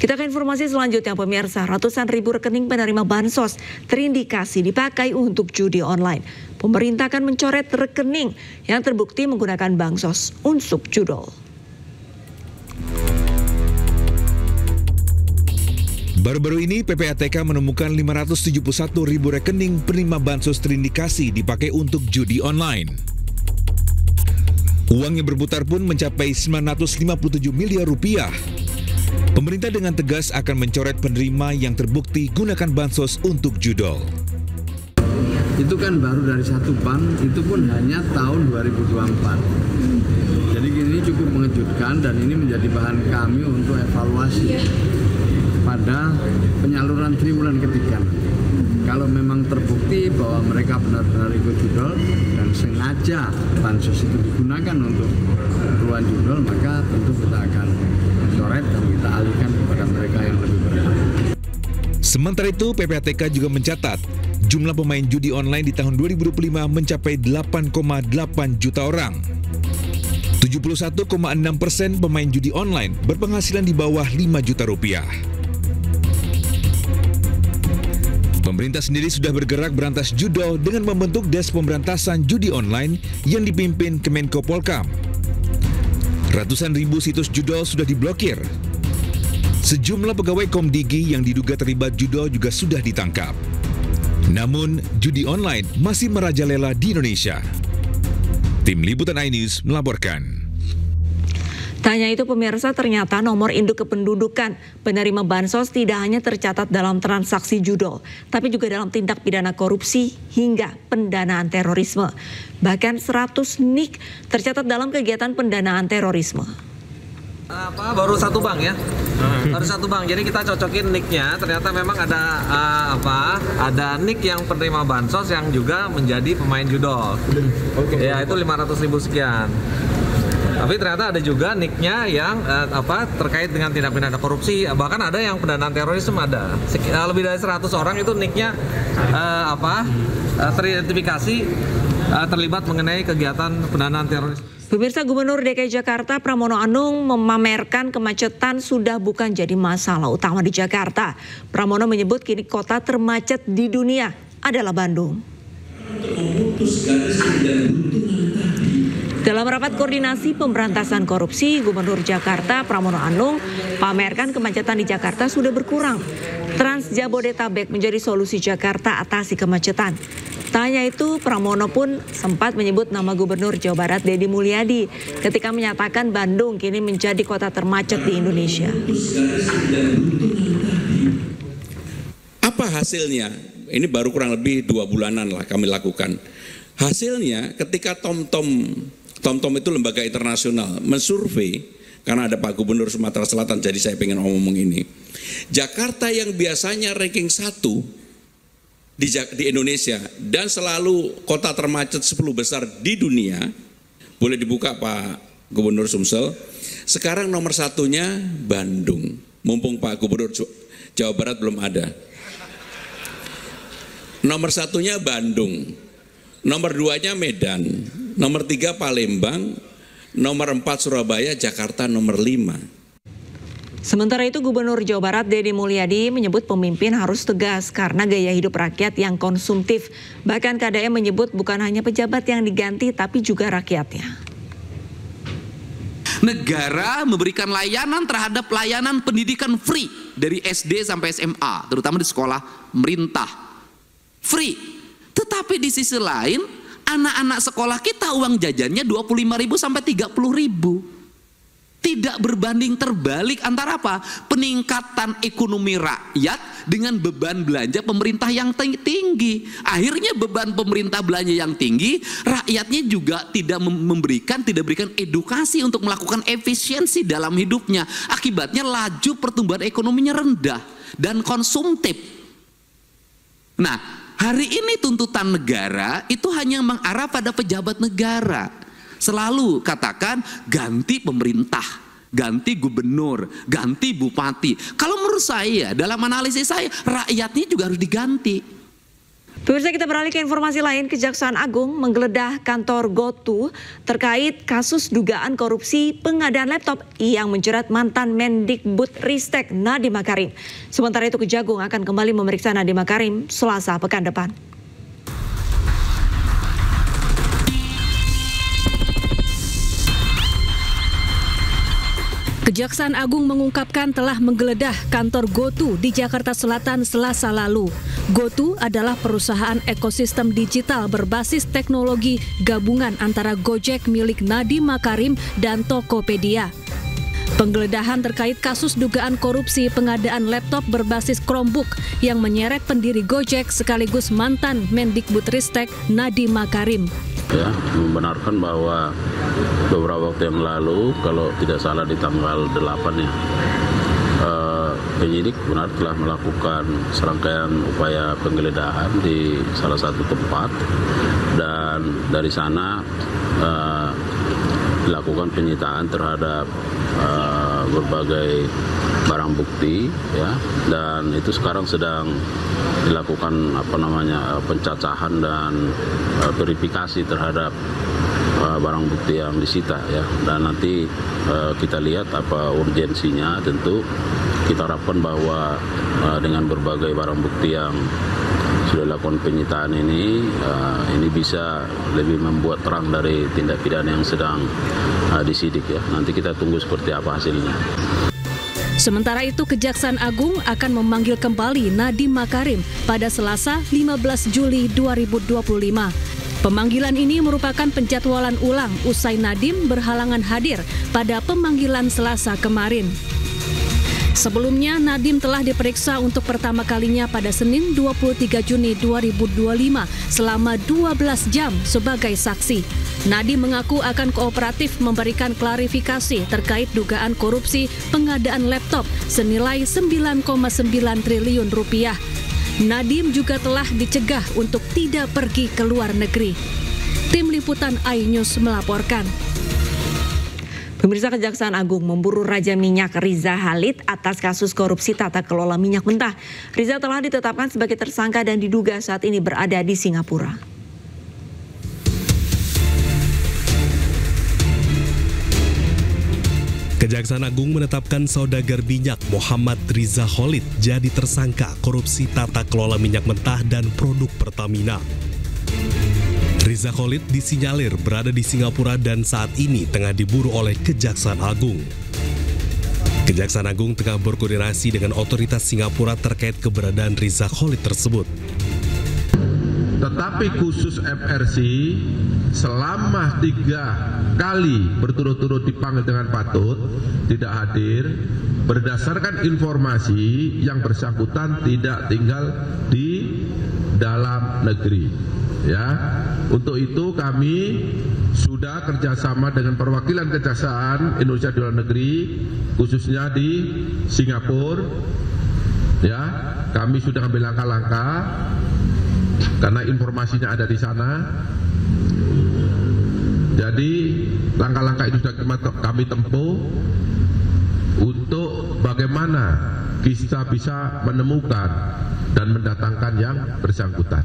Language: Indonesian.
Kita ke informasi selanjutnya, pemirsa. Ratusan ribu rekening penerima bansos terindikasi dipakai untuk judi online. Pemerintah akan mencoret rekening yang terbukti menggunakan bansos untuk judol. Baru-baru ini PPATK menemukan 571 ribu rekening penerima bansos terindikasi dipakai untuk judi online. Uang yang berputar pun mencapai 957 miliar rupiah. Pemerintah dengan tegas akan mencoret penerima yang terbukti gunakan bansos untuk judol. Itu kan baru dari satu bank, itu pun hanya tahun 2024. Jadi ini cukup mengejutkan dan ini menjadi bahan kami untuk evaluasi pada penyaluran triwulan ketiga. Kalau memang terbukti bahwa mereka benar-benar ikut judol dan sengaja bansos itu digunakan untuk keperluan judol, maka tentu kita akan coret dan kita alihkan kepada mereka yang lebih berhak. Sementara itu, PPATK juga mencatat jumlah pemain judi online di tahun 2025 mencapai 8,8 juta orang. 71,6% pemain judi online berpenghasilan di bawah 5 juta rupiah. Pemerintah sendiri sudah bergerak berantas judol dengan membentuk Des Pemberantasan Judi Online yang dipimpin Kemenko Polkam. Ratusan ribu situs judol sudah diblokir. Sejumlah pegawai Komdigi yang diduga terlibat judol juga sudah ditangkap. Namun, judi online masih merajalela di Indonesia. Tim Liputan iNews melaporkan. Tanya itu pemirsa, ternyata nomor induk kependudukan penerima bansos tidak hanya tercatat dalam transaksi judol, tapi juga dalam tindak pidana korupsi hingga pendanaan terorisme. Bahkan 100 NIK tercatat dalam kegiatan pendanaan terorisme. Baru satu bank ya, baru satu bank. Jadi kita cocokin NIK-nya. Ternyata memang ada ada NIK yang penerima bansos yang juga menjadi pemain judol. Ya itu 500.000 sekian. Tapi ternyata ada juga NIK-nya yang terkait dengan tindak pidana korupsi, bahkan ada yang pendanaan terorisme ada. Lebih dari 100 orang itu NIK-nya teridentifikasi terlibat mengenai kegiatan pendanaan terorisme. Pemirsa, Gubernur DKI Jakarta Pramono Anung memamerkan kemacetan sudah bukan jadi masalah utama di Jakarta. Pramono menyebut kini kota termacet di dunia adalah Bandung. Dalam rapat koordinasi pemberantasan korupsi, Gubernur Jakarta Pramono Anung pamerkan kemacetan di Jakarta sudah berkurang. Trans Jabodetabek menjadi solusi Jakarta atasi kemacetan. Tanya itu, Pramono pun sempat menyebut nama Gubernur Jawa Barat Deddy Mulyadi ketika menyatakan Bandung kini menjadi kota termacet di Indonesia. Apa hasilnya? Ini baru kurang lebih 2 bulanan lah kami lakukan. Hasilnya ketika TomTom itu lembaga internasional mensurvei, karena ada Pak Gubernur Sumatera Selatan, jadi saya pengen ngomong ini. Jakarta yang biasanya ranking 1 di Indonesia dan selalu kota termacet 10 besar di dunia, boleh dibuka Pak Gubernur Sumsel, sekarang nomor 1-nya Bandung. Mumpung Pak Gubernur Jawa Barat belum ada. Nomor 1-nya Bandung. Nomor 2-nya Medan, nomor 3 Palembang, nomor 4 Surabaya, Jakarta nomor 5. Sementara itu, Gubernur Jawa Barat Deddy Mulyadi menyebut pemimpin harus tegas karena gaya hidup rakyat yang konsumtif. Bahkan KDM menyebut bukan hanya pejabat yang diganti tapi juga rakyatnya. Negara memberikan layanan terhadap layanan pendidikan free dari SD sampai SMA, terutama di sekolah pemerintah. Free. Tetapi di sisi lain, anak-anak sekolah kita uang jajannya 25.000 sampai 30.000. Tidak berbanding terbalik antara apa? Peningkatan ekonomi rakyat dengan beban belanja pemerintah yang tinggi. Akhirnya beban pemerintah belanja yang tinggi, rakyatnya juga tidak berikan edukasi untuk melakukan efisiensi dalam hidupnya. Akibatnya laju pertumbuhan ekonominya rendah dan konsumtif. Nah, hari ini tuntutan negara itu hanya mengarah pada pejabat negara. Selalu katakan ganti pemerintah, ganti gubernur, ganti bupati. Kalau menurut saya, dalam analisis saya, rakyatnya juga harus diganti. Pemirsa, kita beralih ke informasi lain. Kejaksaan Agung menggeledah kantor GoTo terkait kasus dugaan korupsi pengadaan laptop yang menjerat mantan Mendikbudristek Nadiem Makarim. Sementara itu Kejagung akan kembali memeriksa Nadiem Makarim Selasa pekan depan. Kejaksaan Agung mengungkapkan telah menggeledah kantor GoTo di Jakarta Selatan Selasa lalu. GoTo adalah perusahaan ekosistem digital berbasis teknologi gabungan antara Gojek milik Nadiem Makarim dan Tokopedia. Penggeledahan terkait kasus dugaan korupsi pengadaan laptop berbasis Chromebook yang menyeret pendiri Gojek sekaligus mantan Mendikbudristek Nadiem Makarim. Ya, membenarkan bahwa beberapa waktu yang lalu, kalau tidak salah di tanggal 8 ya, penyidik benar telah melakukan serangkaian upaya penggeledahan di salah satu tempat, dan dari sana dilakukan penyitaan terhadap berbagai barang bukti, ya, dan itu sekarang sedang dilakukan pencacahan dan verifikasi terhadap barang bukti yang disita, ya, dan nanti kita lihat apa urgensinya. Tentu kita harapkan bahwa dengan berbagai barang bukti yang sudah dilakukan penyitaan ini bisa lebih membuat terang dari tindak pidana yang sedang disidik, ya. Nanti kita tunggu seperti apa hasilnya. Sementara itu, Kejaksaan Agung akan memanggil kembali Nadiem Makarim pada Selasa 15 Juli 2025. Pemanggilan ini merupakan penjadwalan ulang usai Nadiem berhalangan hadir pada pemanggilan Selasa kemarin. Sebelumnya, Nadiem telah diperiksa untuk pertama kalinya pada Senin 23 Juni 2025 selama 12 jam sebagai saksi. Nadiem mengaku akan kooperatif memberikan klarifikasi terkait dugaan korupsi pengadaan laptop senilai 9,9 triliun rupiah. Nadiem juga telah dicegah untuk tidak pergi ke luar negeri. Tim Liputan iNews melaporkan. Pemirsa, Kejaksaan Agung memburu Raja Minyak Riza Khalid atas kasus korupsi tata kelola minyak mentah. Riza telah ditetapkan sebagai tersangka dan diduga saat ini berada di Singapura. Kejaksaan Agung menetapkan saudagar minyak Muhammad Riza Khalid jadi tersangka korupsi tata kelola minyak mentah dan produk Pertamina. Riza Khalid disinyalir berada di Singapura dan saat ini tengah diburu oleh Kejaksaan Agung. Kejaksaan Agung tengah berkoordinasi dengan otoritas Singapura terkait keberadaan Riza Khalid tersebut. Tetapi khusus FRC selama 3 kali berturut-turut dipanggil dengan patut tidak hadir, berdasarkan informasi yang bersangkutan tidak tinggal di dalam negeri. Ya, untuk itu kami sudah kerjasama dengan perwakilan Kejaksaan Indonesia di luar negeri, khususnya di Singapura. Ya, kami sudah ambil langkah-langkah karena informasinya ada di sana. Jadi langkah-langkah itu sudah kami tempuh untuk bagaimana kita bisa menemukan dan mendatangkan yang bersangkutan.